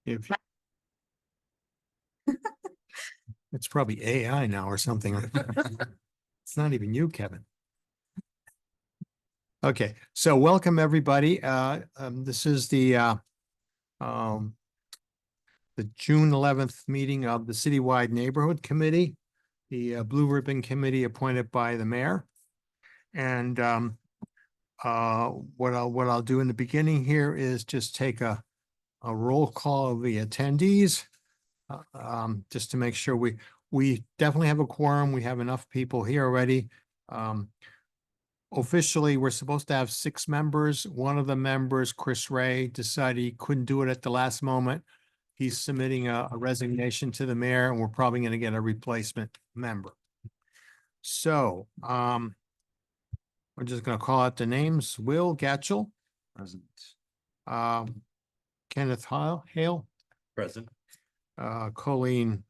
If it's probably AI now or something. It's not even you, Kevin. Okay, so welcome everybody. This is the June 11th meeting of the Citywide Neighborhood Committee, the Blue Ribbon Committee appointed by the mayor. And what I'll do in the beginning here is just take a roll call of the attendees, just to make sure we definitely have a quorum. We have enough people here already. Officially, we're supposed to have 6 members. One of the members, Chris Ray, decided he couldn't do it at the last moment. He's submitting a resignation to the mayor, and we're probably going to get a replacement member. So, we're just going to call out the names. Will Gatchell. Present. Kenneth Hale. Present. Colleen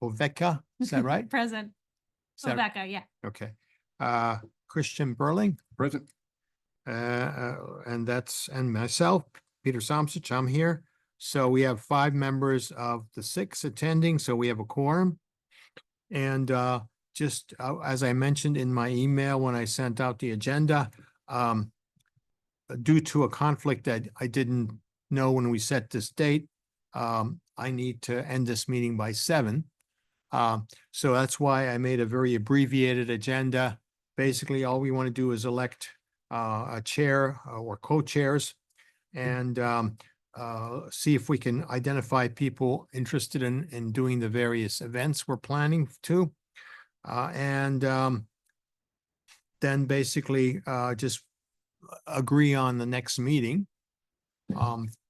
Oveka. Is that right? Present. Is that- Rebecca, yeah. Okay. Christian Burling. Present. And myself, Peter Somsich, I'm here. So we have 5 members of the 6 attending, so we have a quorum. And just as I mentioned in my email when I sent out the agenda, due to a conflict that I didn't know when we set this date, I need to end this meeting by 7. So that's why I made a very abbreviated agenda. Basically, all we want to do is elect a chair or co-chairs and see if we can identify people interested in doing the various events we're planning to. Then basically just agree on the next meeting.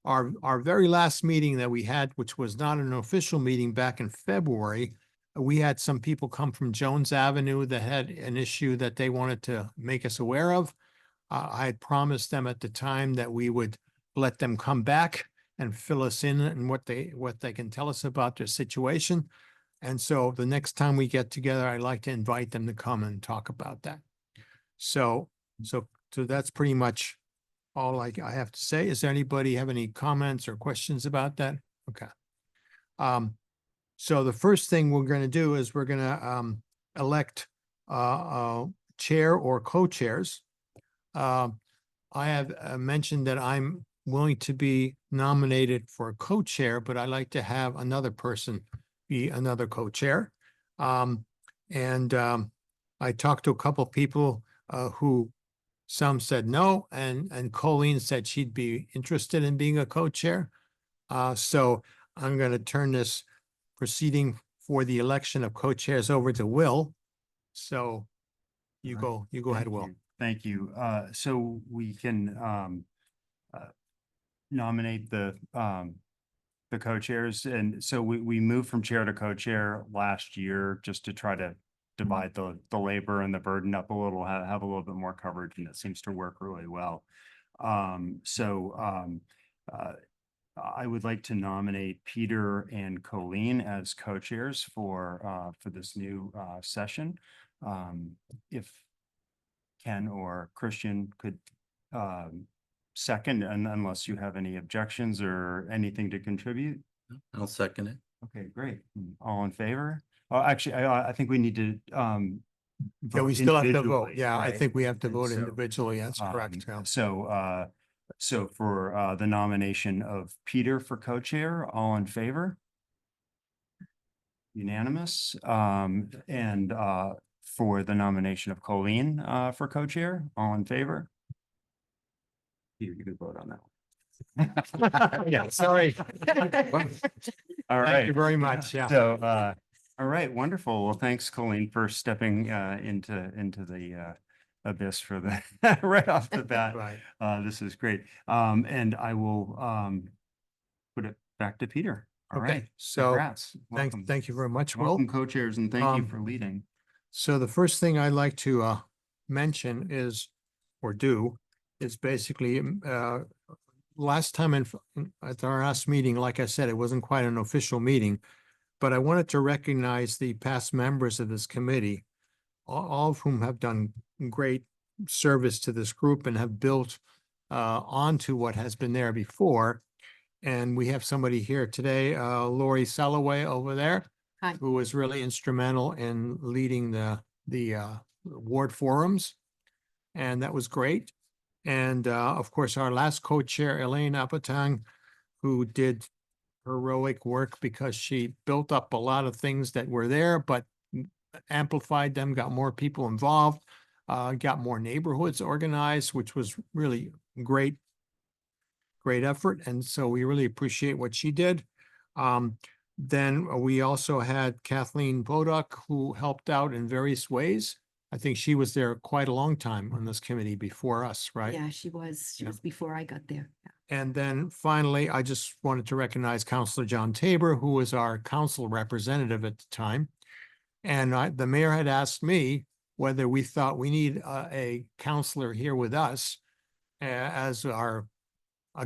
Our very last meeting that we had, which was not an official meeting back in February, we had some people come from Jones Avenue that had an issue that they wanted to make us aware of. I had promised them at the time that we would let them come back and fill us in and what they can tell us about their situation. And so the next time we get together, I'd like to invite them to come and talk about that. So that's pretty much all I have to say. Does anybody have any comments or questions about that? Okay. So the first thing we're going to do is we're going to elect chair or co-chairs. I have mentioned that I'm willing to be nominated for a co-chair, but I'd like to have another person be another co-chair. I talked to a couple of people who some said no, and Colleen said she'd be interested in being a co-chair. So I'm going to turn this proceeding for the election of co-chairs over to Will. So you go ahead, Will. Thank you. So we can nominate the co-chairs. And so we moved from chair to co-chair last year just to try to divide the labor and the burden up a little, have a little bit more coverage, and it seems to work really well. I would like to nominate Peter and Colleen as co-chairs for this new session. If Ken or Christian could second, and unless you have any objections or anything to contribute. I'll second it. Okay, great. All in favor? Actually, I think we need to Yeah, vote we still have to vote. individually, Yeah, I right? think we have to And vote so, individually. That's correct. Yeah. So for the nomination of Peter for co-chair, all in favor? Unanimous. And for the nomination of Colleen for co-chair, all in favor? Peter, you could vote on that one. Yeah, sorry. All right. Thank you very much. Yeah. So, all right, wonderful. Well, thanks, Colleen, for stepping into the abyss for the right off the bat. Right. This is great. And I will put it back to Peter. All right. Okay. So Congrats. Welcome. thank you very much, Will. Welcome, co-chairs, and thank you for leading. So the first thing I'd like to mention is basically last time at our last meeting, like I said, it wasn't quite an official meeting, but I wanted to recognize the past members of this committee, all of whom have done great service to this group and have built onto what has been there before. And we have somebody here today, Lori Sellaway over there, Hi. who was really instrumental in leading the ward forums. And that was great. And of course, our last co-chair, Elaine Apatang, who did heroic work because she built up a lot of things that were there, but amplified them, got more people involved, got more neighborhoods organized, which was really great effort. And so we really appreciate what she did. Then we also had Kathleen Boduck, who helped out in various ways. I think she was there quite a long time on this committee before us, right? Yeah, she was. She Yeah. was before I got there. Yeah. And then finally, I just wanted to recognize Counselor John Tabor, who was our council representative at the time. And the mayor had asked me whether we thought we need a counselor here with us as a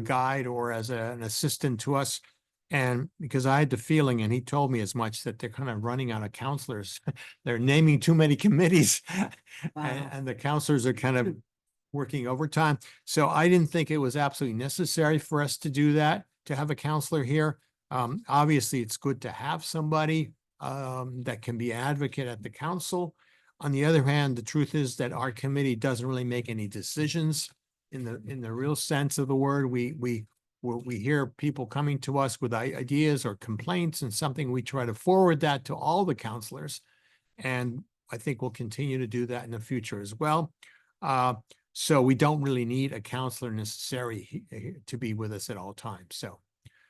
guide or as an assistant to us. And because I had the feeling, and he told me as much, that they're kind of running out of counselors. They're naming too many committees. Wow. And the counselors are kind of working overtime. So I didn't think it was absolutely necessary for us to do that, to have a counselor here. Obviously, it's good to have somebody that can be advocate at the council. On the other hand, the truth is that our committee doesn't really make any decisions in the real sense of the word. We hear people coming to us with ideas or complaints and something, we try to forward that to all the counselors. And I think we'll continue to do that in the future as well. So we don't really need a counselor necessary to be with us at all times.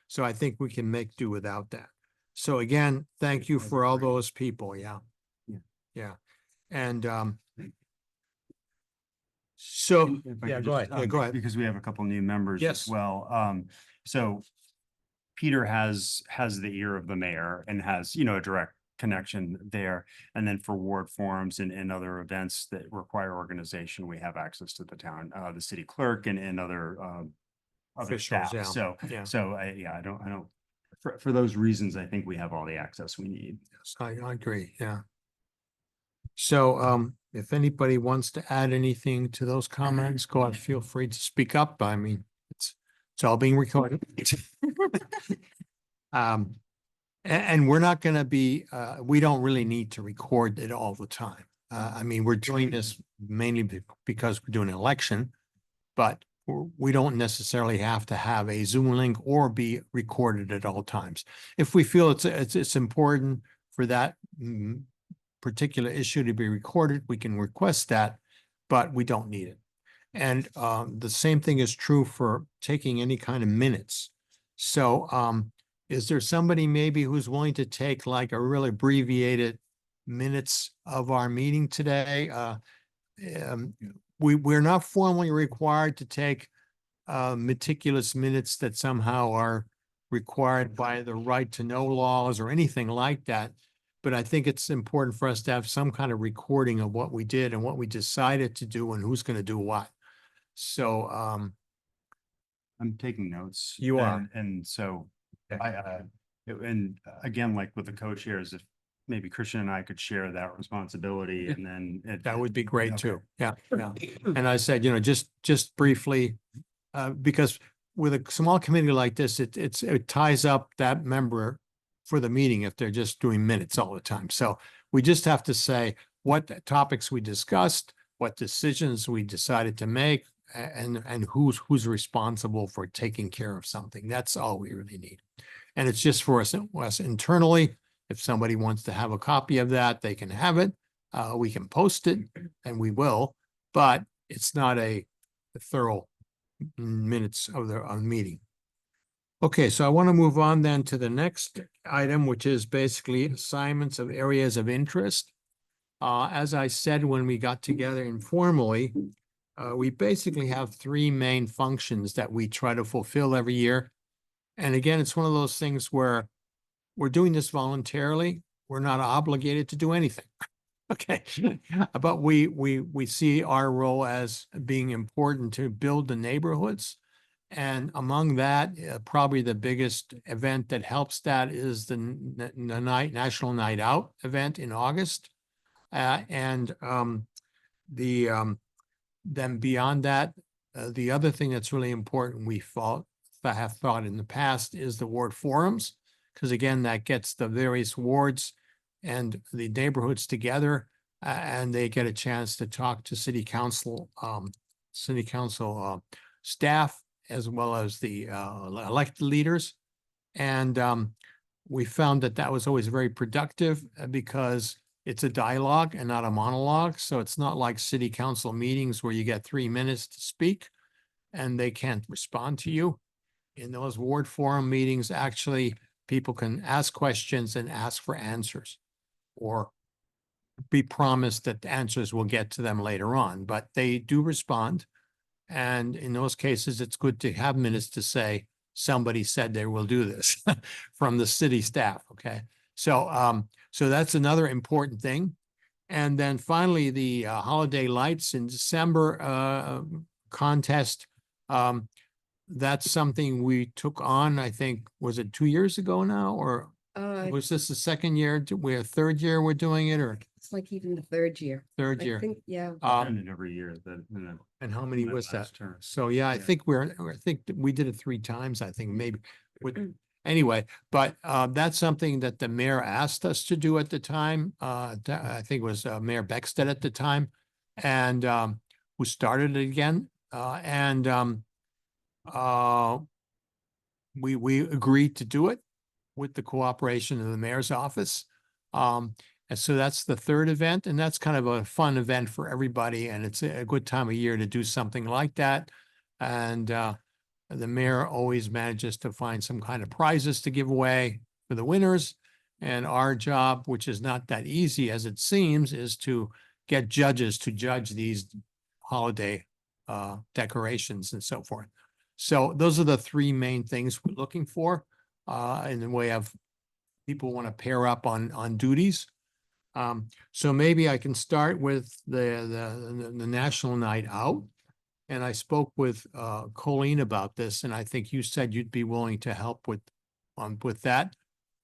So I think we can make do without that. So again, thank you for all those people. Yeah. Yeah. Yeah. And so, If I yeah, could go just, ahead. Yeah, go ahead. Because we have a couple new members Yes. as well. So Peter has the ear of the mayor and has, a direct connection there. And then for ward forums and other events that require organization, we have access to the town, the city clerk and other Officials, staff. yeah, So, yeah. I don't, for those reasons, I think we have all the access we need. Yes, I agree. Yeah. So, if anybody wants to add anything to those comments, go ahead, feel free to speak up. I mean, it's all being recorded. And we're not gonna be, we don't really need to record it all the time. I mean, we're doing this mainly because we're doing an election, but we don't necessarily have to have a Zoom link or be recorded at all times. If we feel it's important for that particular issue to be recorded, we can request that, but we don't need it. And the same thing is true for taking any kind of minutes. So is there somebody maybe who's willing to take like a really abbreviated minutes of our meeting today? We're not formally required to take meticulous minutes that somehow are required by the right to know laws or anything like that. But I think it's important for us to have some kind of recording of what we did and what we decided to do and who's going to do what. So I'm taking notes. You are. And so Okay. and again, like with the co-chairs, if maybe Christian and I could share that responsibility and then that would be great Okay. too. Yeah, yeah. And I said, just briefly, because with a small committee like this, it ties up that member for the meeting if they're just doing minutes all the time. So we just have to say what topics we discussed, what decisions we decided to make, and who's responsible for taking care of something. That's all we really need. And it's just for us internally. If somebody wants to have a copy of that, they can have it. We can post it and we will, but it's not a thorough minutes of the meeting. Okay, so I want to move on then to the next item, which is basically assignments of areas of interest. As I said, when we got together informally, we basically have three main functions that we try to fulfill every year. And again, it's one of those things where we're doing this voluntarily. We're not obligated to do anything. Okay, but we see our role as being important to build the neighborhoods. And among that, probably the biggest event that helps that is the National Night Out event in August. Then beyond that, the other thing that's really important we I have thought in the past is the ward forums. Because again, that gets the various wards and the neighborhoods together, and they get a chance to talk to city council, staff, as well as the, elected leaders. And, we found that that was always very productive because it's a dialogue and not a monologue. So it's not like city council meetings where you get 3 minutes to speak and they can't respond to you. In those ward forum meetings, actually, people can ask questions and ask for answers, or be promised that the answers will get to them later on, but they do respond. And in those cases, it's good to have minutes to say, somebody said they will do this from the city staff, okay? So, so that's another important thing. And then finally, the holiday lights in December contest. That's something we took on, I think, was it 2 years ago now, or was this the second year? We're third year we're doing it, or It's like even the third year. third I year? think, yeah. Done it every year that, And how many that was that? last term. So, yeah, I Yeah. think I think that we did it 3 times, I think, maybe. Mm. Anyway, but that's something that the mayor asked us to do at the time. I think it was Mayor Beckstead at the time, and who started it again. We agreed to do it with the cooperation of the mayor's office. And so that's the third event, and that's kind of a fun event for everybody, and it's a good time of year to do something like that. And the mayor always manages to find some kind of prizes to give away for the winners. And our job, which is not that easy as it seems, is to get judges to judge these holiday decorations and so forth. So those are the 3 main things we're looking for in the way of people want to pair up on duties. So maybe I can start with the National Night Out. And I spoke with Colleen about this, and I think you said you'd be willing to help with that.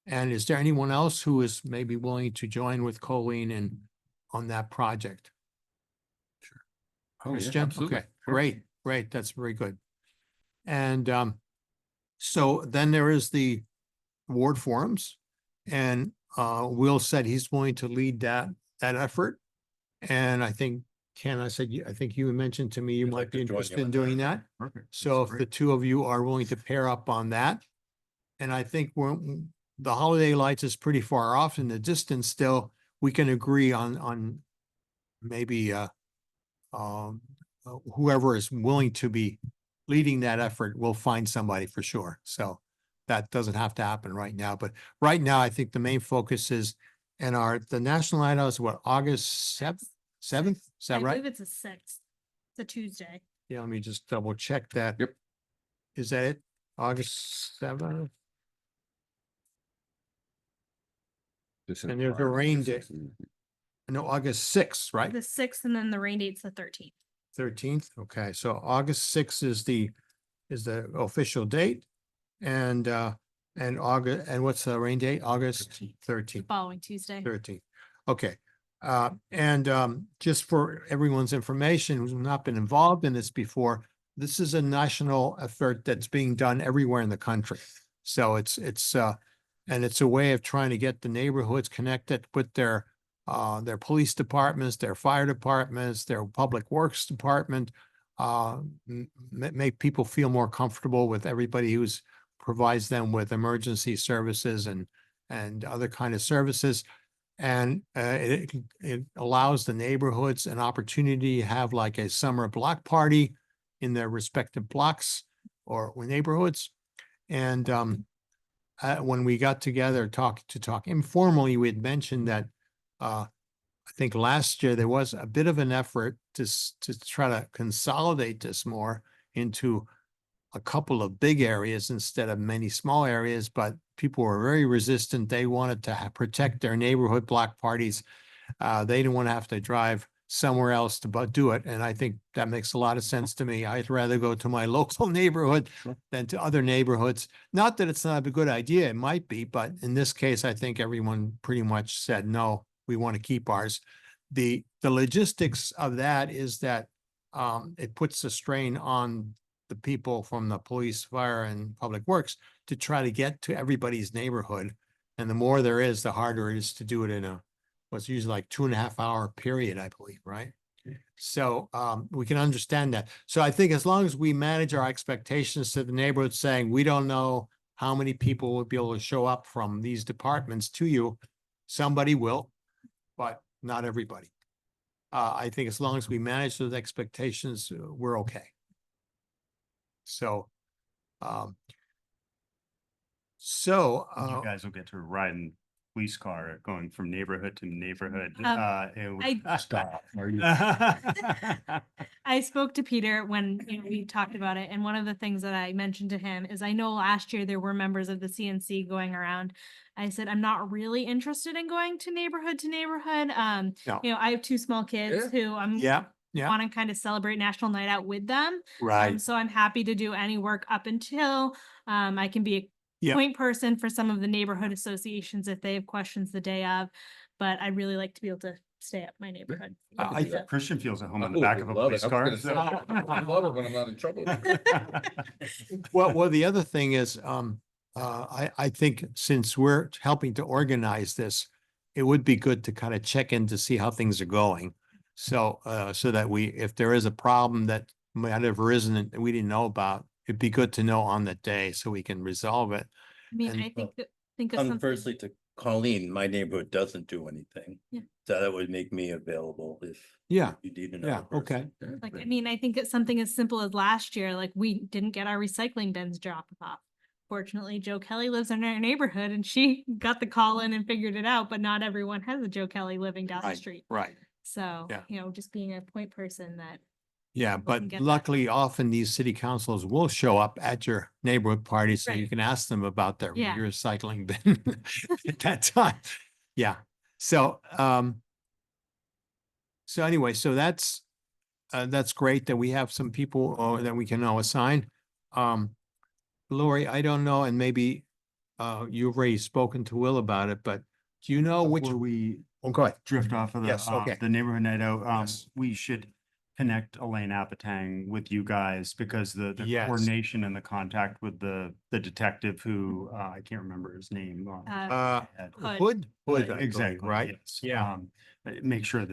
And is there anyone else who is maybe willing to join with Colleen on that project? Oh, yeah, Christian? absolutely. Okay, Sure. great. That's very good. And so then there is the ward forums, and Will said he's going to lead that effort. And I think, Ken, I think you mentioned to me you I'd might like be to join you interested in on doing that. Perfect. So That's if the great. 2 of you are willing to pair up on that. And I think the holiday lights is pretty far off in the distance still. We can agree on maybe whoever is willing to be leading that effort will find somebody for sure. So that doesn't have to happen right now. But right now, I think the main focus is, and the National Night Out is what, August 7th? Is that I right? believe it's a 6th. It's a Tuesday. Yeah, let me just double check that. Yep. Is that it? August 7th? This is And there's a prior to rain the day. 6th. No, August 6th, right? The 6th, and then the rain date's the 13th. 13th. Okay, so August 6th is the official date. And August, and what's the rain date? August 13th. Following Tuesday. 13th. Okay. Just for everyone's information who's not been involved in this before, this is a national effort that's being done everywhere in the country. So it's a way of trying to get the neighborhoods connected with their police departments, their fire departments, their public works department, make people feel more comfortable with everybody who's provides them with emergency services and other kind of services. And it allows the neighborhoods an opportunity to have like a summer block party in their respective blocks or neighborhoods. And when we got together to talk informally, we had mentioned that I think last year there was a bit of an effort to try to consolidate this more into a couple of big areas instead of many small areas, but people were very resistant. They wanted to protect their neighborhood block parties. They didn't want to have to drive somewhere else to do it. And I think that makes a lot of sense to me. I'd rather go to my local neighborhood than to other neighborhoods. Not that it's not a good idea, it might be, but in this case, I think everyone pretty much said, no, we want to keep ours. The logistics of that is that it puts a strain on the people from the police, fire and public works to try to get to everybody's neighborhood. And the more there is, the harder it is to do it in what's usually like 2.5 hour period, I believe, right? So we can understand that. So I think as long as we manage our expectations to the neighborhood saying, we don't know how many people will be able to show up from these departments to you, somebody will, but not everybody. I think as long as we manage those expectations, we're okay. So, You guys will get to ride in police car going from neighborhood to neighborhood. Stop. Are you? I spoke to Peter when we talked about it, and one of the things that I mentioned to him is I know last year there were members of the CNC going around. I said, I'm not really interested in going to neighborhood to neighborhood. No. I have two small kids who I'm yeah, want to kind of celebrate National Night Out with them. right. So I'm happy to do any work up until I can be a Yeah. point person for some of the neighborhood associations if they have questions the day of. But I'd really like to be able to stay up my neighborhood. Christian feels at home I in the back of a would love it. police I was car. gonna say, I love it when I'm not in trouble. Well, the other thing is, I think since we're helping to organize this, it would be good to kind of check in to see how things are going. So, so that if there is a problem that might have arisen and we didn't know about, it'd be good to know on the day so we can resolve it. I mean, And- I think of something. Firstly, to Colleen, my neighborhood doesn't do anything. Yeah. So that would make me available if Yeah, you need yeah, another okay. person. Like, I mean, I think it's something as simple as last year, like we didn't get our recycling bins dropped off. Fortunately, Joe Kelly lives in our neighborhood and she got the call in and figured it out, but not everyone has a Joe Kelly living down the Right, street. right. So, Yeah. just being a point person that, Yeah, can but get that. luckily often these city councils will show up at your neighborhood party, so you Right. can ask them about their Yeah. recycling bin at that time. Yeah, so, so anyway, so that's great that we have some people that we can now assign. Lori, I don't know, and maybe, you've already spoken to Will about it, but do you know which, Before we oh, go ahead. drift off of Yes, okay. the neighborhood night out, Yes. we should connect Elaine Apatang with you guys because the Yes. coordination and the contact with the detective who, I can't remember his name. Uh, Hood. Hood, I believe, Exactly, right? yes. Yeah. Make sure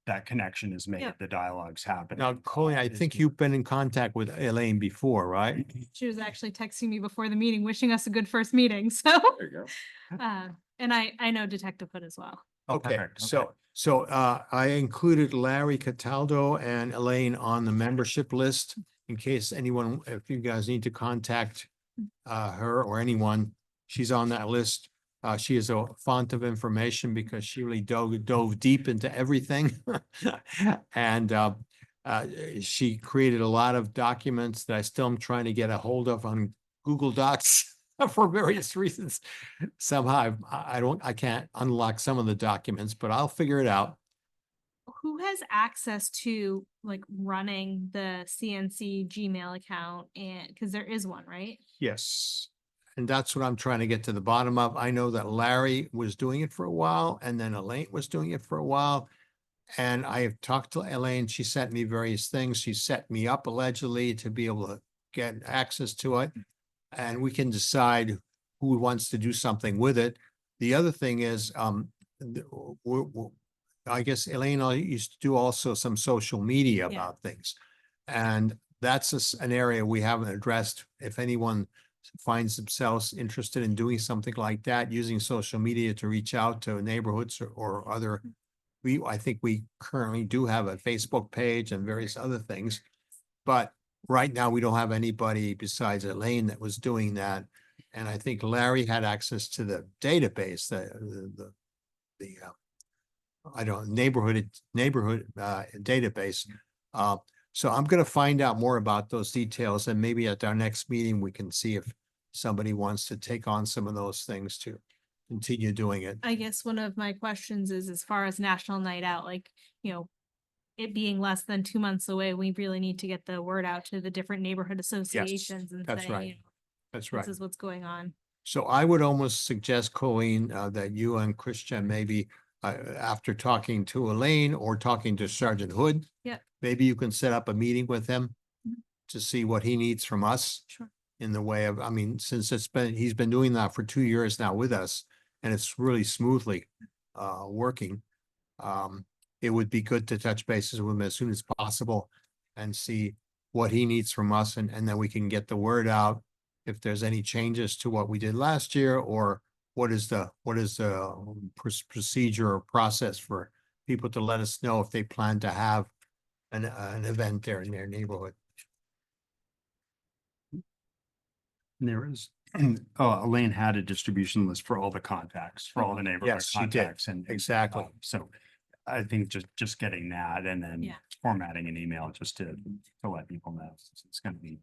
that connection is made, Yeah. the dialogue's happening. Now, Colleen, I Is think being- you've been in contact with Elaine before, right? she was actually texting me before the meeting, wishing us a good first meeting. So, There you go. and I know Detective Hood as well. Oh, Okay, perfect, so I included Larry Cataldo and Elaine on the membership list in case anyone, if you guys need to contact her or anyone, she's on that list. She is a font of information because she really dove deep into everything. And she created a lot of documents that I still am trying to get a hold of on Google Docs for various reasons. Somehow I can't unlock some of the documents, but I'll figure it out. Who has access to like running the CNC Gmail account? And because there is one, right? Yes. And that's what I'm trying to get to the bottom of. I know that Larry was doing it for a while and then Elaine was doing it for a while. And I have talked to Elaine. She sent me various things. She set me up allegedly to be able to get access to it. And we can decide who wants to do something with it. The other thing is, I guess Elaine used to do also some social media Yeah. about things. And that's an area we haven't addressed. If anyone finds themselves interested in doing something like that, using social media to reach out to neighborhoods or other, I think we currently do have a Facebook page and various other things. But right now, we don't have anybody besides Elaine that was doing that. And I think Larry had access to the database, I don't, neighborhood database. So I'm gonna find out more about those details and maybe at our next meeting, we can see if somebody wants to take on some of those things to continue doing it. I guess one of my questions is as far as National Night Out, like, it being less than 2 months away, we really need to get the word out to the different neighborhood associations and that's say, right. That's right. this is what's going on. So I would almost suggest, Colleen, that you and Christian maybe, after talking to Elaine or talking to Sergeant Hood. Yep. Maybe you can set up a meeting with him. Mhm. to see what he needs from us. Sure. In the way of, I mean, since he's been doing that for 2 years now with us, and it's really smoothly working. It would be good to touch bases with him as soon as possible and see what he needs from us, and then we can get the word out. If there's any changes to what we did last year, or what is the procedure or process for people to let us know if they plan to have an event there in their neighborhood. There is, Elaine had a distribution list for all the contacts, for all the neighborhood Yes, she did. contacts and. Exactly. So I think just getting that and then Yeah. formatting an email just to let people know it's gonna be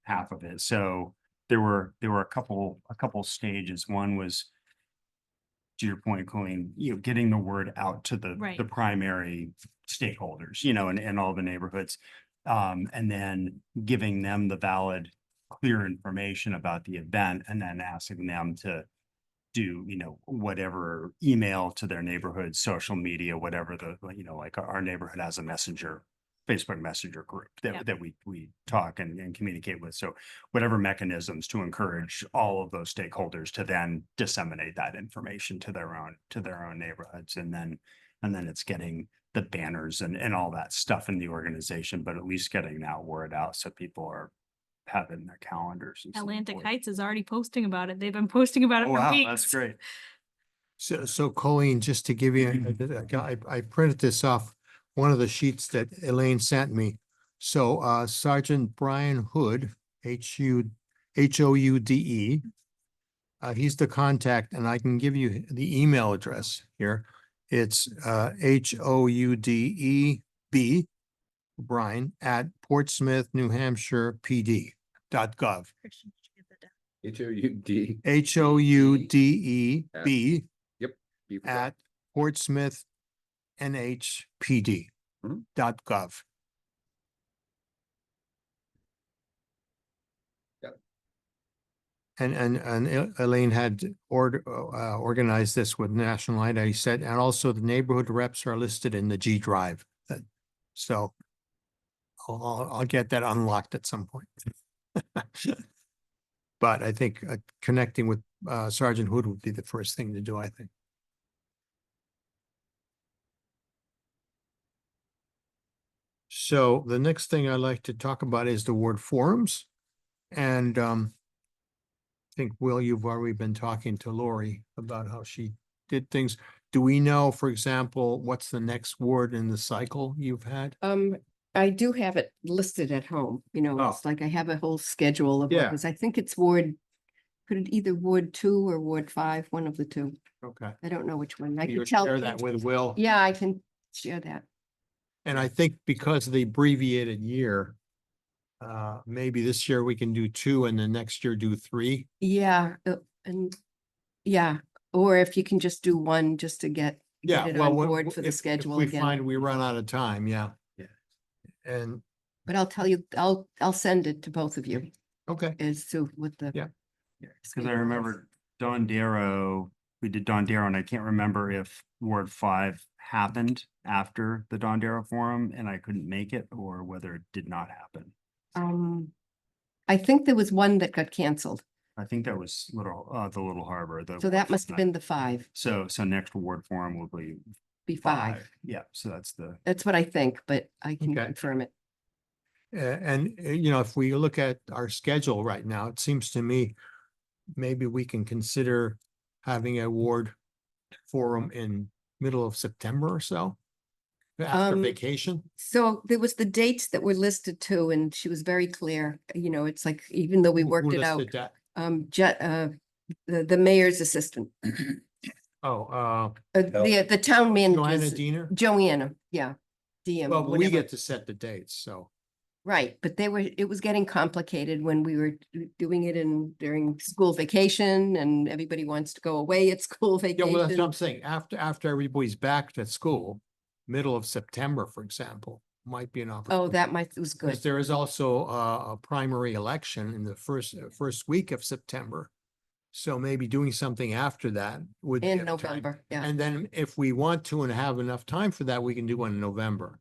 half of it. So there were a couple stages. One was, to your point, Colleen, getting the word out to the Right. primary stakeholders, and all the neighborhoods. And then giving them the valid, clear information about the event, and then asking them to do, whatever, email to their neighborhood, social media, whatever like our neighborhood has a Facebook Messenger group Yeah. that we talk and communicate with. So whatever mechanisms to encourage all of those stakeholders to then disseminate that information to their own neighborhoods. And then it's getting the banners and all that stuff in the organization, but at least getting that word out so people have it in their calendars. and so Atlantic forth. Heights is already posting about it. They've been posting about it Oh, for wow, weeks. that's great. So Colleen, just to give you, I printed this off one of the sheets that Elaine sent me. So Sergeant Brian Hood, Houde. He's the contact, and I can give you the email address here. It's HOUDEB, Brian, at Portsmouth, New Hampshire PD.gov. HOUD. HOUDEB People go. at Portsmouth NHPD.gov. Got it. And Elaine had organized this with National Night Out, he said, and also the neighborhood reps are listed in the G Drive. So I'll get that unlocked at some point. But I think connecting with Sergeant Hood would be the first thing to do, I think. So the next thing I'd like to talk about is the ward forums. And I think, Will, you've already been talking to Lori about how she did things. Do we know, for example, what's the next ward in the cycle you've had? I do have it listed at home, Oh. it's like I have a whole schedule of Yeah. what was, I think it's Ward, could it either Ward 2 or Ward 5, one of the two. Okay. I don't know which one. I You can tell. share that with Will? Yeah, I can share that. And I think because of the abbreviated year, maybe this year we can do 2 and the next year do 3. Yeah, and yeah, or if you can just do one just to get it on board for the schedule We again. find we run out of time, yeah. Yeah. And, But I'll tell you, I'll send it to both of you okay, as to what the. Yeah. Yeah, because I remember Don Darrow, we did Don Darrow, and I can't remember if Ward 5 happened after the Don Darrow Forum and I couldn't make it, or whether it did not happen. I think there was one that got canceled, I think that was the Little Harbor. so that must have been the 5, So next Ward Forum will be 5. Yeah, so that's That's what I think, but I can Okay. confirm it. if we look at our schedule right now, it seems to me maybe we can consider having a ward forum in middle of September or so. After vacation. So there was the dates that were listed too, and she was very clear, it's like, even though we Who worked it out, listed that? the mayor's assistant, Oh, the town Joanna manager, Diener? Joanna, yeah. DM, Well, we whatever. get to set the dates, so. Right, but it was getting complicated when we were doing it during school vacation, and everybody wants to go away at school Yeah, well, that's what I'm vacation. saying. After everybody's back to school, middle of September, for example, might be an opportunity. Oh, that was Because good. there is also a primary election in the first week of September. So maybe doing something after that would. In give time. November, yeah. And then if we want to and have enough time for that, we can do one in November.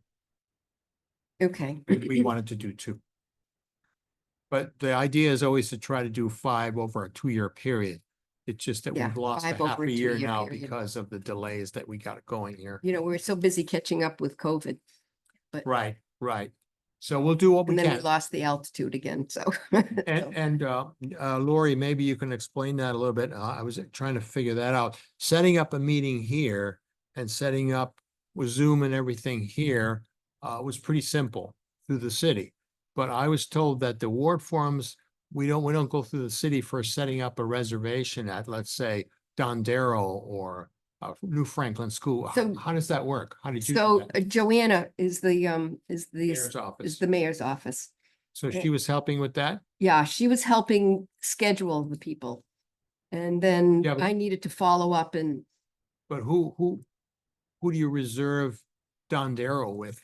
Okay. If we wanted to do 2. But the idea is always to try to do 5 over a 2-year period. It's just that Yeah, we've lost a 5 half over a a year 2-year now period. because of the delays that we got going here. You know, we're so busy catching up with COVID, Right, right. So we'll do what we and then we can. lost the altitude again, so. And Lori, maybe you can explain that a little bit. I was trying to figure that out. Setting up a meeting here and setting up with Zoom and everything here was pretty simple through the city. But I was told that the ward forums, we don't go through the city for setting up a reservation at, let's say, Dondero or New Franklin School. So- How does that work? How did you? do So that? Joanna is the, Mayor's office. is the mayor's office. So she was helping with that? Yeah, she was helping schedule the people. And then Yeah, but- I needed to follow up and But who do you reserve Dondero with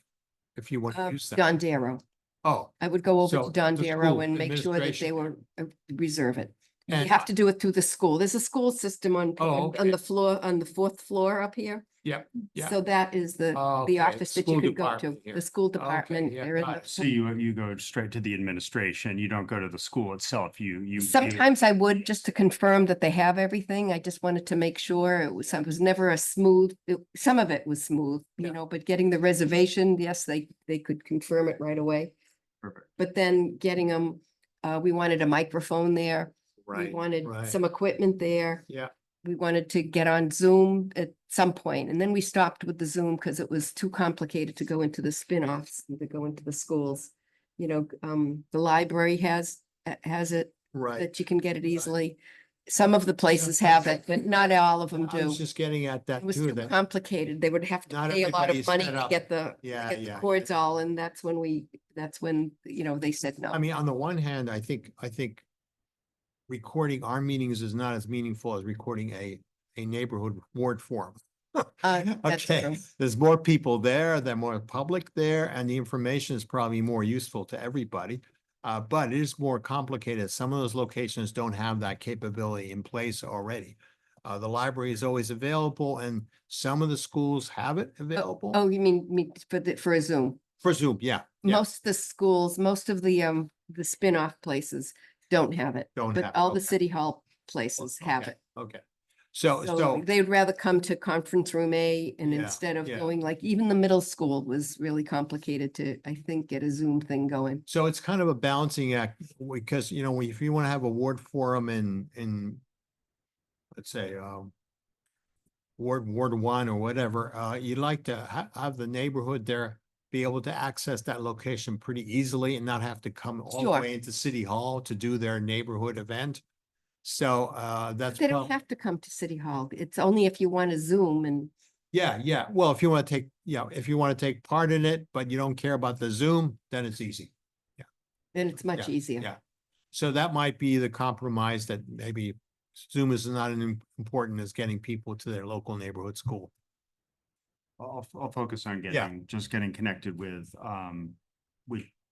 if you want to use that? Dondero. Oh, I would go over So to the Dondero school and make sure that they administration. were, reserve it. You And- have to do it through the school. There's a school system on, Oh, on okay. the floor, on the 4th floor up here. yep, yeah. So that is the Okay, office that you school could go to, department here. the school Okay, department. yeah, they're in got the- it. So you go straight to the administration, you don't go to the school itself, you. Sometimes I would, just to confirm that they have everything. I just wanted to make sure it was never a smooth, some of it was smooth, Yeah. you know, but getting the reservation, yes, they could confirm it right away. Perfect. But then getting them, we wanted a microphone there. We Right, wanted right. some equipment there. Yeah, We wanted to get on Zoom at some point, and then we stopped with the Zoom because it was too complicated to go into the spin-offs and to go into the schools. You know, the library has it, right. that you can get it easily. Some of the places have it, but not all of them I do. was just getting at that It was too, too that, complicated. They would have to Not pay a lot everybody's of money set to up. get the, yeah, get the yeah. cords all, and that's when, you know, they said no. I mean, on the one hand, I think recording our meetings is not as meaningful as recording a neighborhood ward forum. That's Okay, true. there's more people there, there's more public there, and the information is probably more useful to everybody. But it is more complicated. Some of those locations don't have that capability in place already. The library is always available and some of the schools have it available Oh, you mean for a Zoom? for Zoom, yeah. Yeah, Most of the schools, most of the spin-off places don't have it, Don't but have it, all the okay. city hall places have Okay, it. okay. So, So they would rather come to conference room A, and Yeah, instead of yeah. going, like, even the middle school was really complicated to, I think, get a Zoom thing going. so it's kind of a balancing act because, you know, if you want to have a ward forum in, let's say, Ward 1 or whatever, you'd like to have the neighborhood there be able to access that location pretty easily and not have to come all the Sure. way into City Hall to do their neighborhood event. So, that's. They don't prob- have to come to City Hall. It's only if you want to Zoom and, Yeah, yeah. Well, if you want to take, if you want to take part in it, but you don't care about the Zoom, then it's easy. then it's much Yeah, easier. yeah. So that might be the compromise that maybe Zoom is not as important as getting people to their local neighborhood school. I'll focus on Yeah. getting connected with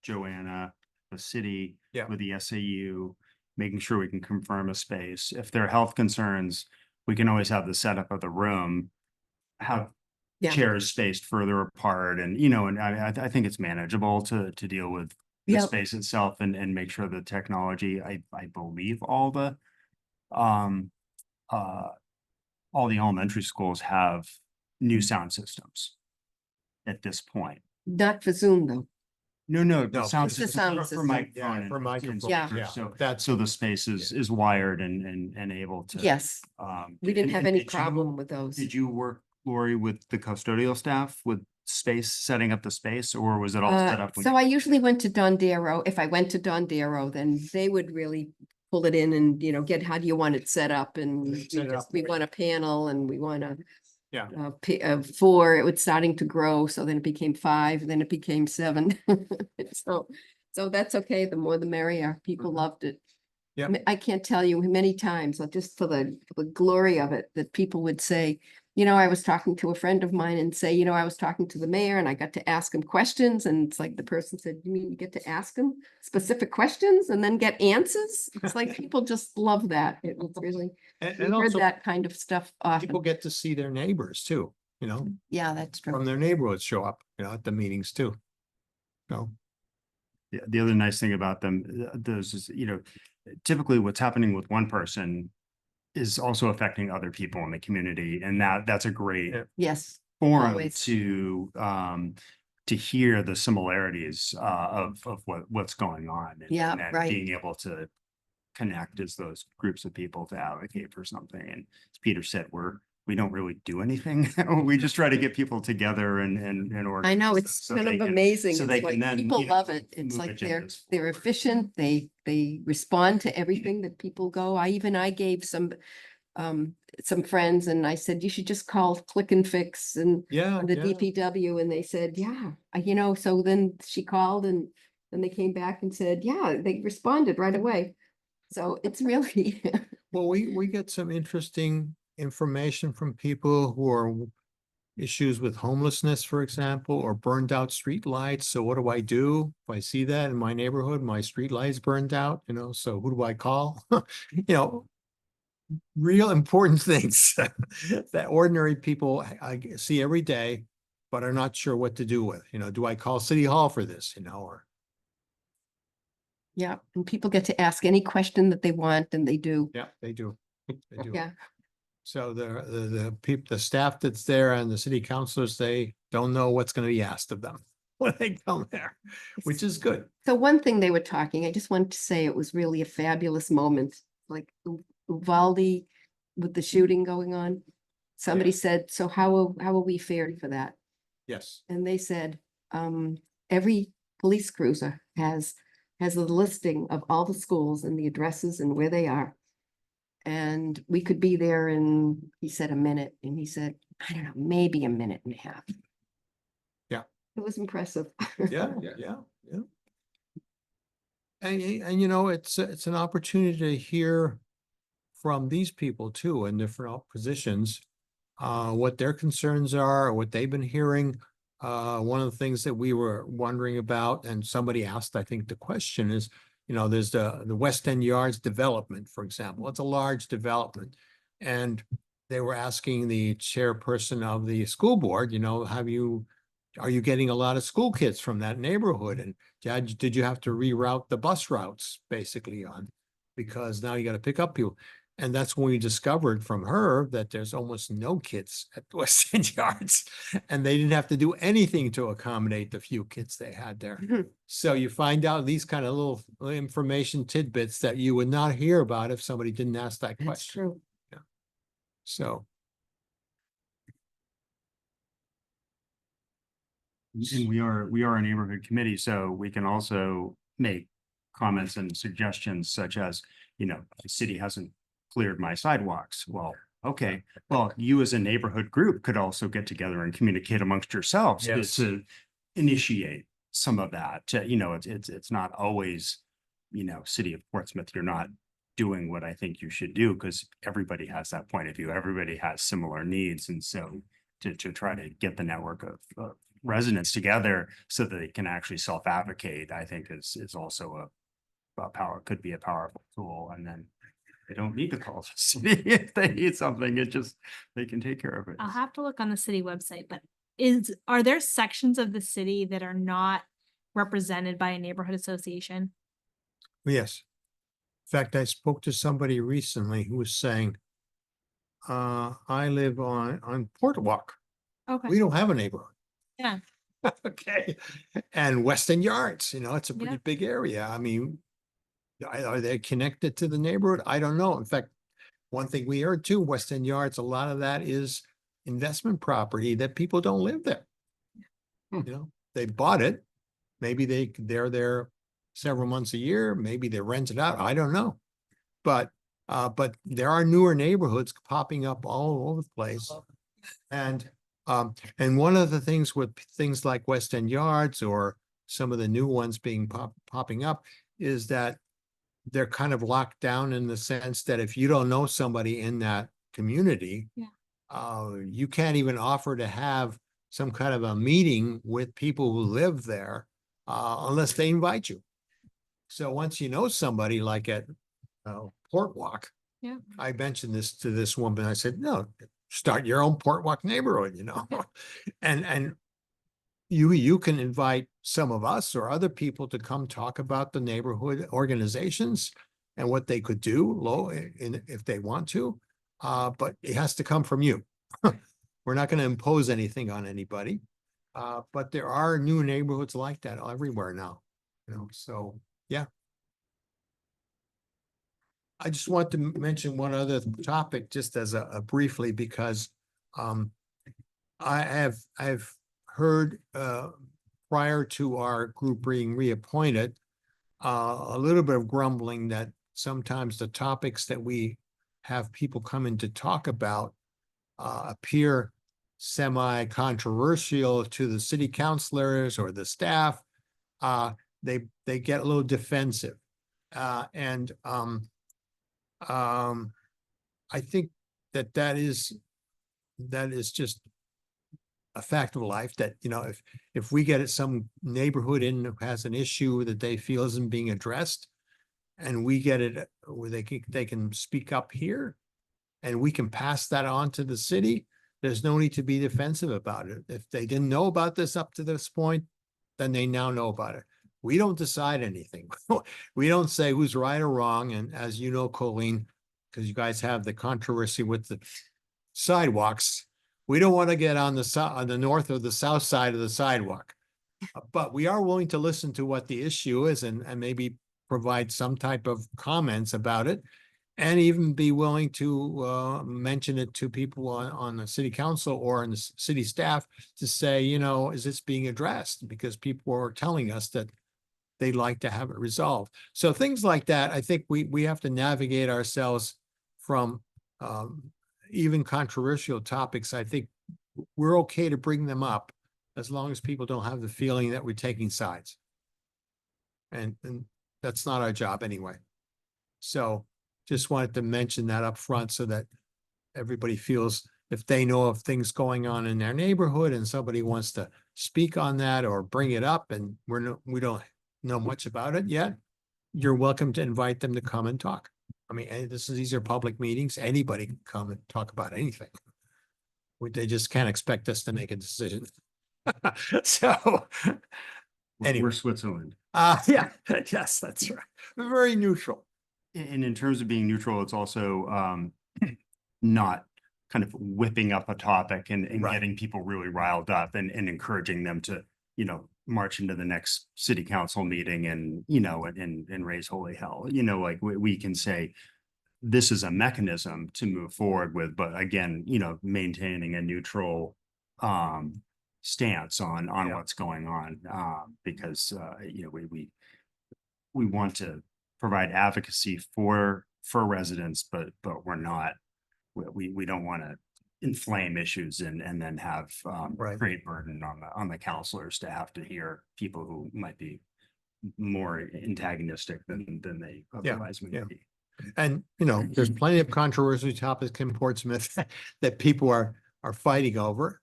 Joanna, the city, Yeah. with the SAU, making sure we can confirm a space. If there are health concerns, we can always have the setup of the room, have Yeah. chairs spaced further apart, and, you know, and I think it's manageable to deal with the Yep. space itself and make sure the technology, I believe all the elementary schools have new sound systems at this point. Not for Zoom, though. No, No, the sound just the system sound for system. microphone. Yeah, and- for and microphone, Yeah. speakers. yeah. So, That's, so the space is wired and able to. Yes, we didn't and- have and any did you- problem with those. Did you work, Lori, with the custodial staff with space, setting up the space, or was it all set up? when So you- I usually went to Dondero. If I went to Dondero, then they would really pull it in and, you know, get, how do you want it set up? And Set it up we for you. want a panel and we want a Yeah. 4, it was starting to grow, so then it became 5, then it became 7. So that's okay. The more the merrier. People Mhm. loved it. Yep. I can't tell you many times, just for the glory of it, that people would say, you know, I was talking to a friend of mine and say, you know, I was talking to the mayor and I got to ask him questions, and it's like the person said, you mean you get to ask him specific questions and then get answers? It's like people just love that. It was really, and we heard also that kind of stuff people often. get to see their neighbors too, you know, Yeah, that's true. from their neighborhoods show up, at the meetings too. So, the other nice thing about them, those is, typically what's happening with one person is also affecting other people in the community. And that's a great Yeah. Yes, forum Always. to hear the similarities of what's going on. Yeah, and then right. being able to connect as those groups of people to advocate for something. And as Peter said, we don't really do anything. We just try to get people together and I organize know, them it's so kind they of can- amazing. so It's they can like then, people love it. It's move like agendas they're forward. efficient. They respond to everything that people go. I gave some friends and I said, you should just call Click and Fix and Yeah, the yeah. DPW, and they said, yeah, so then she called and then they came back and said, yeah, they responded right away. So it's really, Well, we get some interesting information from people who are issues with homelessness, for example, or burned out street lights. So what do I do? If I see that in my neighborhood, my street light's burned out, so who do I call? Real important things that ordinary people I see every day, but are not sure what to do with. Do I call City Hall for this, or? yeah, and people get to ask any question that they want and they do. Yeah, they do. They do. Yeah, So the people, the staff that's there and the city councilors, they don't know what's going to be asked of them when they come there, which is good. so one thing they were talking, I just wanted to say it was really a fabulous moment, like Uvalde with the shooting going on. Somebody said, so how are we fared for that? Yes. And they said, every police cruiser has a listing of all the schools and the addresses and where they are. And we could be there in, he said, a minute, and he said, I don't know, maybe a minute and a half. Yeah. It was impressive. Yeah, yeah. And it's an opportunity to hear from these people too, in different positions, what their concerns are, what they've been hearing. One of the things that we were wondering about, and somebody asked, I think the question is, there's the West End Yards development, for example. It's a large development. And they were asking the chairperson of the school board, are you getting a lot of school kids from that neighborhood? And did you have to reroute the bus routes basically because now you got to pick up people. And that's when we discovered from her that there's almost no kids at West End Yards. And they didn't have to do anything to accommodate the few kids they had there. So you find out these kind of little information tidbits that you would not hear about if somebody didn't ask that That's question. true. So, And we are a neighborhood committee, so we can also make comments and suggestions such as, the city hasn't cleared my sidewalks. Well, okay, well, you as a neighborhood group could also get together and communicate amongst yourselves Yes. to initiate some of that. It's not always, city of Portsmouth, you're not doing what I think you should do, because everybody has that point of view. Everybody has similar needs. And so to try to get the network of residents together so that they can actually self-advocate, I think is also could be a powerful tool. And then they don't need to call the city if they need something. They can take care of it. I'll have to look on the city website, but are there sections of the city that are not represented by a neighborhood association? yes. In fact, I spoke to somebody recently who was saying, I live on Port Walk. Okay, We don't have a neighborhood. Yeah. Okay. And West End Yards, it's a pretty Yeah. big area. I mean, are they connected to the neighborhood? I don't know. In fact, one thing we heard too, West End Yards, a lot of that is investment property that people don't live there. They bought it. Maybe they're there several months a year. Maybe they rent it out. I don't know. But there are newer neighborhoods popping up all over the place. And one of the things with things like West End Yards or some of the new ones being popping up is that they're kind of locked down in the sense that if you don't know somebody in that community, you can't even offer to have some kind of a meeting with people who live there unless they invite you. So once you know somebody like at Port Walk, I mentioned this to this woman. I said, no, start your own Port Walk neighborhood, and you can invite some of us or other people to come talk about the neighborhood organizations and what they could do if they want to. But it has to come from you. We're not going to impose anything on anybody. But there are new neighborhoods like that everywhere now, so, yeah. I just want to mention one other topic just as a briefly, because I've heard prior to our group being reappointed, a little bit of grumbling that sometimes the topics that we have people come in to talk about appear semi-controversial to the city councilors or the staff. They get a little defensive. I think that is just a fact of life, that, if we get some neighborhood in who has an issue that they feel isn't being addressed, and we get it where they can speak up here, and we can pass that on to the city, there's no need to be defensive about it. If they didn't know about this up to this point, then they now know about it. We don't decide anything. We don't say who's right or wrong. And as you know, Colleen, because you guys have the controversy with the sidewalks, we don't want to get on the north or the south side of the sidewalk. But we are willing to listen to what the issue is and maybe provide some type of comments about it, and even be willing to mention it to people on the city council or in the city staff to say, is this being addressed? Because people are telling us that they'd like to have it resolved. So things like that, I think we have to navigate ourselves from even controversial topics. I think we're okay to bring them up as long as people don't have the feeling that we're taking sides. And that's not our job anyway. So just wanted to mention that up front so that everybody feels, if they know of things going on in their neighborhood and somebody wants to speak on that or bring it up, and we don't know much about it yet, you're welcome to invite them to come and talk. I mean, these are public meetings. Anybody can come and talk about anything. They just can't expect us to make a decision. So anyway. We're Switzerland. Yeah, yes, that's right. We're very neutral. And in terms of being neutral, it's also not kind of whipping up a topic and Right. getting people really riled up and encouraging them to, march into the next city council meeting and, and raise holy hell. Like we can say, this is a mechanism to move forward with, but again, maintaining a neutral stance on Yeah. what's going on, because we want to provide advocacy for residents, but we're not, we don't want to inflame issues and then have Right. great burden on the counselors to have to hear people who might be more antagonistic than they otherwise yeah. would be. And, there's plenty of controversial topics in Portsmouth that people are fighting over.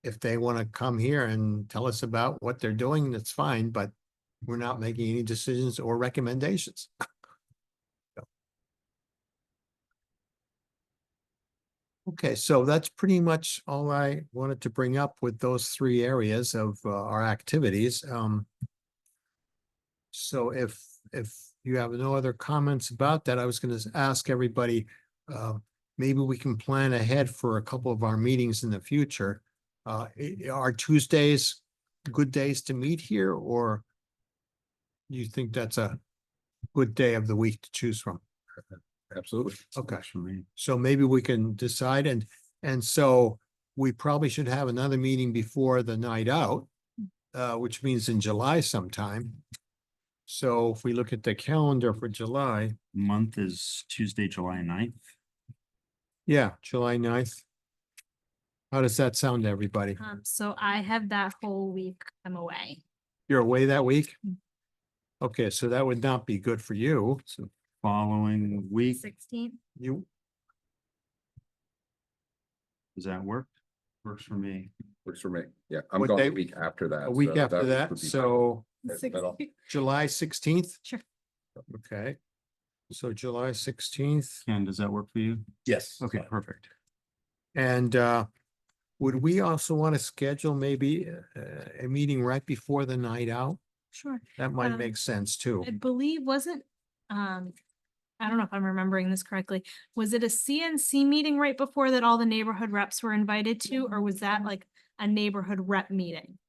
If they want to come here and tell us about what they're doing, that's fine, but we're not making any decisions or recommendations. Okay, so that's pretty much all I wanted to bring up with those three areas of our activities. So if you have no other comments about that, I was going to ask everybody, maybe we can plan ahead for a couple of our meetings in the future. Are Tuesdays good days to meet here, or do you think that's a good day of the week to choose from? Absolutely. Okay. For me. So maybe we can decide, and so we probably should have another meeting before the night out, which means in July sometime. So if we look at the calendar for July, Month is Tuesday, July 9th. yeah, July 9th. How does that sound to everybody? So I have that whole week, I'm away. You're away that week? Okay, so that would not be good for you. So following week, 16th. You, does that work? Works for me. Works for me. Yeah, I'm What gone day? a week after that. a week so after would that, be so fine. Middle. July 16th? Sure. Okay, so July 16th. Ken, does that work for you? Yes. Okay, perfect. And Would we also want to schedule maybe a meeting right before the night out? Sure. That might Um, make sense too. I believe, wasn't, I don't know if I'm remembering this correctly. Was it a CNC meeting right before that all the neighborhood reps were invited to, or was that like a neighborhood rep meeting?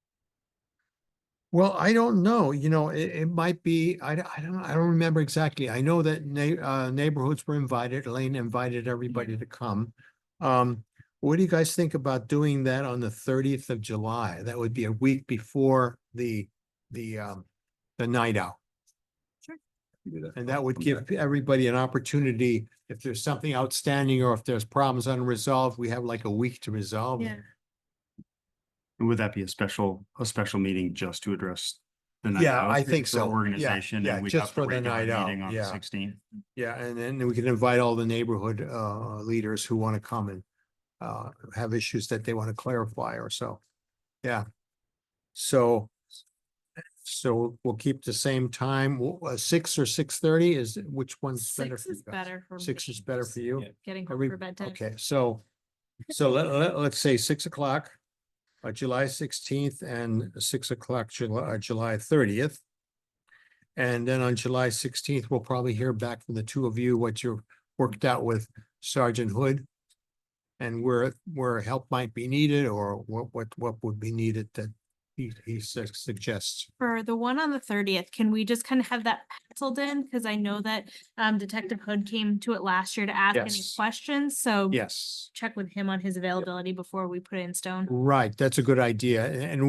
Well, I don't know, it might be, I don't remember exactly. I know that neighborhoods were invited, Elaine invited everybody to come. What do you guys think about doing that on the 30th of July? That would be a week before the night out. Do that. And that would give everybody an opportunity, if there's something outstanding or if there's problems unresolved, we have like a week to resolve. Yeah. And would that be a special meeting just to address the night Yeah, out I think for so. Yeah, Organization, yeah, and we just have the for the regular night out, meeting on the yeah. 16th. Yeah, and then we can invite all the neighborhood leaders who want to come and have issues that they want to clarify or so. Yeah. So we'll keep the same time, 6 or 6:30 is, which one's better? Six for is you guys? better for me. 6 is better for you? Getting home Every- for bedtime. Okay, so let's say 6 o'clock, July 16th and 6 o'clock, July 30th. And then on July 16th, we'll probably hear back from the two of you what you've worked out with Sergeant Hood. And where help might be needed or what would be needed that he suggests. For the one on the 30th, can we just kind of have that penciled in? Because I know that Detective Hood came to it last year to ask any Yes. questions, so Yes. check with him on his availability before we put it in stone. Right, that's a good idea. And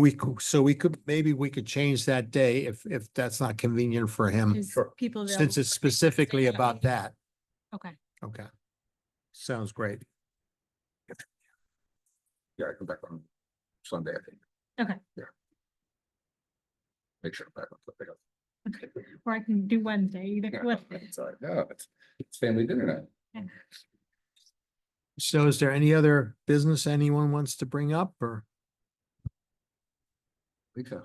maybe we could change that day if that's not convenient for him. Is people Since available it's for specifically Wednesday? about that. Okay. Okay. Sounds great. Yeah, I come back on Sunday, I think. Okay. Yeah. Make sure I'm back on Sunday. Or I can do Wednesday, either Yeah, way. it's all right. No, it's family dinner night. So is there any other business anyone wants to bring up or? I think so.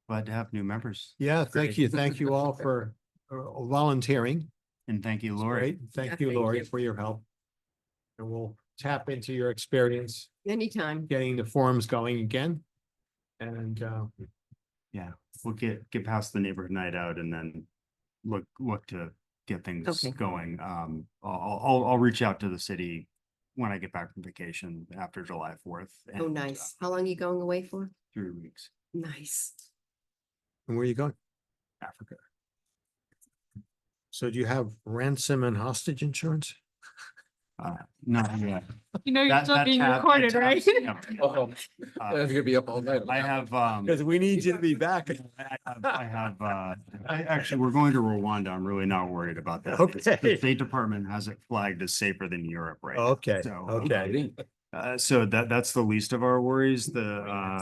Glad to have new members, Yeah, thank Great. you. Thank you all for volunteering. and thank you, It's Lori. great. Thank Yeah, you, thank Lori, you. for your help. And we'll tap into your experience Anytime. getting the forums going again. And Yeah, we'll get past the neighborhood night out and then look to get things Okay. going. I'll reach out to the city when I get back from vacation after July 4th. Oh, and, nice. How long you going away for? 3 weeks, Nice. where are you going? Africa. So do you have ransom and hostage insurance? Not yet. You know, you're That- still that being tab- that recorded, tab- right? yeah. I'm gonna be up all night. I have, Because we need you to be back. actually, we're going to Rwanda. I'm really not worried about that. Okay. The State Department has it flagged as safer than Europe right now. Okay, So, okay. So that's the least of our worries.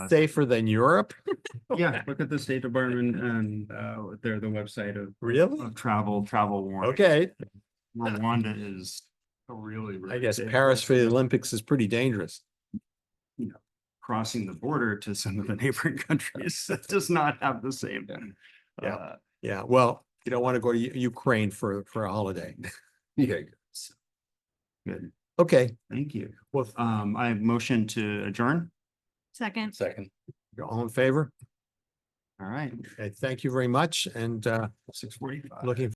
Safer than Europe? Yeah, look at the State Department and they're the website of Really? travel warning. Okay, Rwanda is a really. I guess Paris for the Olympics is pretty dangerous. Crossing the border to some of the neighboring countries that does not have the same. Yeah. uh, Yeah, well, you don't want to go to Ukraine for a holiday. Yeah. Good, Okay, thank you. well, I have motion to adjourn. Second. Second. all in favor? All right, Okay, thank you very much and 6:45. looking